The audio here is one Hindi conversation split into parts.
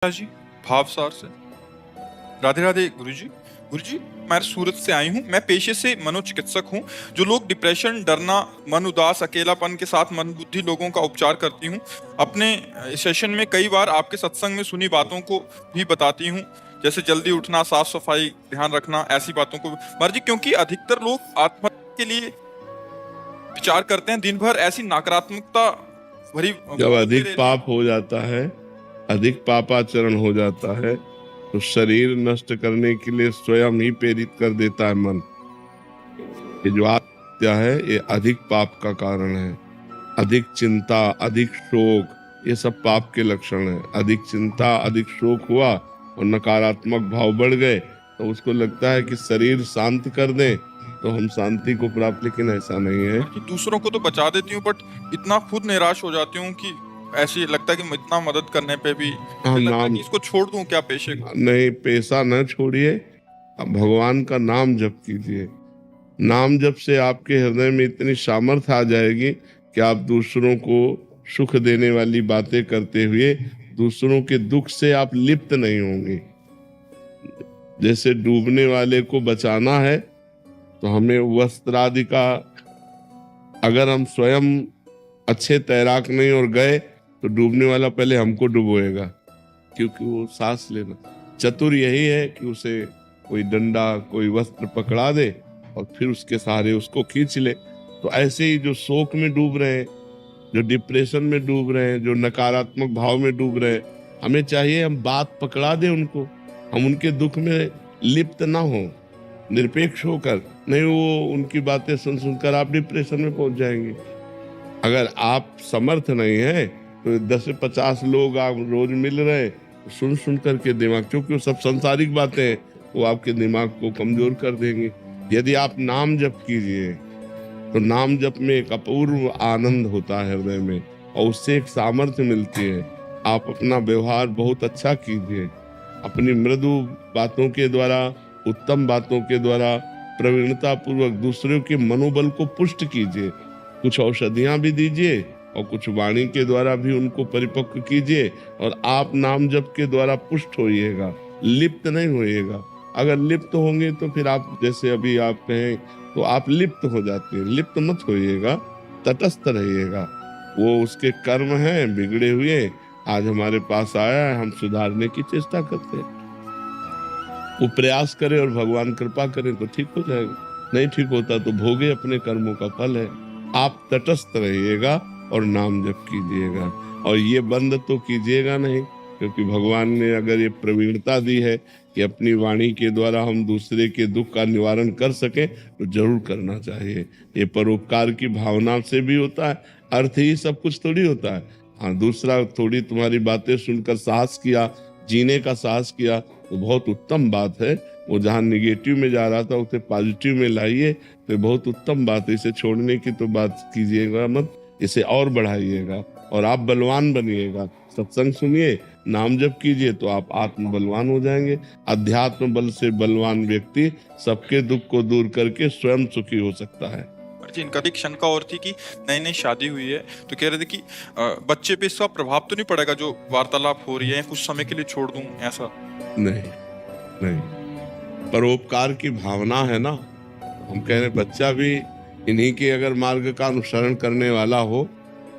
जी, भावसार से। राधे राधे गुरुजी। गुरुजी, मैं सूरत से आई हूँ। मैं पेशे से मनोचिकित्सक हूँ। जो लोग डिप्रेशन, डरना, मन उदास, अकेलापन के साथ मंदबुद्धि लोगों का उपचार करती हूँ। अपने सेशन में कई बार आपके सत्संग में सुनी बातों को भी बताती हूँ, जैसे जल्दी उठना, साफ सफाई, ध्यान रखना, ऐसी बातों को मर्जी, क्योंकि अधिकतर लोग आत्महत्या के लिए विचार करते हैं। दिन भर ऐसी नकारात्मकता भरी जब होती अधिक रहती है। पाप हो जाता है, अधिक पापाचरण हो जाता है, तो शरीर नष्ट करने के लिए स्वयं ही प्रेरित कर देता है मन। ये जो आत्महत्या है, ये अधिक पाप का कारण है। अधिक चिंता, अधिक शोक, ये सब पाप के लक्षण है। अधिक चिंता, अधिक शोक हुआ और नकारात्मक भाव बढ़ गए, तो उसको लगता है कि शरीर शांत कर दें तो हम शांति को प्राप्त, लेकिन ऐसा नहीं है। कि दूसरों को तो बचा देती हूँ, बट इतना खुद निराश हो जाती हूँ कि ऐसी लगता है कि इतना मदद करने पे भी फिर लगता है नाम कि इसको छोड़ दूं क्या पेशे को। नहीं, पेशा न छोड़िए, अब भगवान का नाम जप कीजिए। नाम जप से आपके हृदय में इतनी सामर्थ्य आ जाएगी कि आप दूसरों को सुख देने वाली बातें करते हुए दूसरों के दुख से आप लिप्त नहीं होंगे। जैसे डूबने वाले को बचाना है तो हमें वस्त्र आदि का, अगर हम स्वयं अच्छे तैराक नहीं और गए तो डूबने वाला पहले हमको डुबोएगा, क्योंकि वो सांस लेना। चतुर यही है कि उसे कोई डंडा, कोई वस्त्र पकड़ा दे और फिर उसके सहारे उसको खींच ले। तो ऐसे ही जो शोक में डूब रहे हैं, जो डिप्रेशन में डूब रहे हैं, जो नकारात्मक भाव में डूब रहे हैं, हमें चाहिए हम बात पकड़ा दें उनको, हम उनके दुख में लिप्त ना हो, निरपेक्ष होकर। नहीं, वो उनकी बातें सुन सुनकर आप डिप्रेशन में पहुंच जाएंगे। अगर आप समर्थ नहीं है तो 10 से 50 लोग आप रोज मिल रहे हैं, सुन सुन करके दिमाग, क्योंकि वो सब सांसारिक बातें हैं, वो आपके दिमाग को कमजोर कर देंगे। यदि आप नाम जप कीजिए तो नाम जप में एक अपूर्व आनंद होता है हृदय में, और उससे एक सामर्थ्य मिलती है। आप अपना व्यवहार बहुत अच्छा कीजिए, अपनी मृदु बातों के द्वारा, उत्तम बातों के द्वारा प्रवीणता पूर्वक दूसरों के मनोबल को पुष्ट कीजिए। कुछ औषधियां भी दीजिए और कुछ वाणी के द्वारा भी उनको परिपक्व कीजिए, और आप नाम जप के द्वारा पुष्ट होइएगा, लिप्त नहीं होइएगा। अगर लिप्त होंगे तो फिर आप, जैसे अभी आप कहें, तो आप लिप्त हो जाते हैं। लिप्त मत होइएगा, तटस्थ रहिएगा। वो उसके कर्म हैं बिगड़े हुए, आज हमारे पास आया है, हम सुधारने की चेष्टा करते हैं। वो प्रयास करे और भगवान कृपा करें तो ठीक हो जाएगा, नहीं ठीक होता तो भोगे अपने कर्मों का फल है। आप तटस्थ रहिएगा और नाम जप कीजिएगा, और ये बंद तो कीजिएगा नहीं, क्योंकि भगवान ने अगर ये प्रवीणता दी है कि अपनी वाणी के द्वारा हम दूसरे के दुख का निवारण कर सके, तो जरूर करना चाहिए। ये परोपकार की भावना से भी होता है, अर्थ ही सब कुछ थोड़ी होता है। हाँ, दूसरा थोड़ी तुम्हारी बातें सुनकर साहस किया, जीने का साहस किया, तो बहुत उत्तम बात है। वो जहाँ निगेटिव में जा रहा था उसे पॉजिटिव में लाइए, तो बहुत उत्तम बात है। इसे छोड़ने की तो बात कीजिएगा मत, इसे और बढ़ाइएगा और आप बलवान बनिएगा। सत्संग सुनिए, नाम जप कीजिए, तो आप आत्म बलवान हो जाएंगे। अध्यात्म बल से बलवान व्यक्ति सबके दुख को दूर करके स्वयं सुखी हो सकता है। जी, इनका एक शंका और थी कि नई नई शादी हुई है, तो कह रहे थे कि बच्चे पे इसका प्रभाव तो नहीं पड़ेगा जो वार्तालाप हो रही है, कुछ समय के लिए छोड़ दूं ऐसा? नहीं नहीं, परोपकार की भावना है ना। हम कह रहे बच्चा भी इन्हीं के अगर मार्ग का अनुसरण करने वाला हो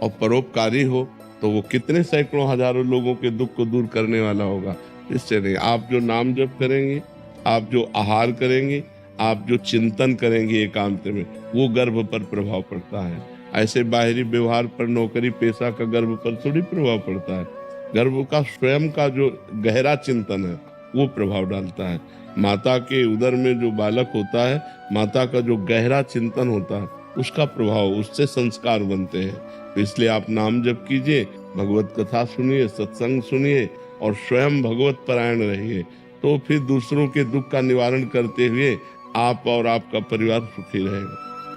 और परोपकारी हो, तो वो कितने सैकड़ों हजारों लोगों के दुख को दूर करने वाला होगा। इससे नहीं, आप जो नाम जप करेंगे, आप जो आहार करेंगे, आप जो चिंतन करेंगे एकांत में, वो गर्भ पर प्रभाव पड़ता है। ऐसे बाहरी व्यवहार पर, नौकरी पेशा का गर्भ पर थोड़ी प्रभाव पड़ता है। गर्भ का स्वयं का जो गहरा चिंतन है वो प्रभाव डालता है। माता के उदर में जो बालक होता है, माता का जो गहरा चिंतन होता है, उसका प्रभाव, उससे संस्कार बनते हैं। तो इसलिए आप नाम जप कीजिए, भगवत कथा सुनिए, सत्संग सुनिए और स्वयं भगवत परायण रहिए, तो फिर दूसरों के दुख का निवारण करते हुए आप और आपका परिवार सुखी रहेगा।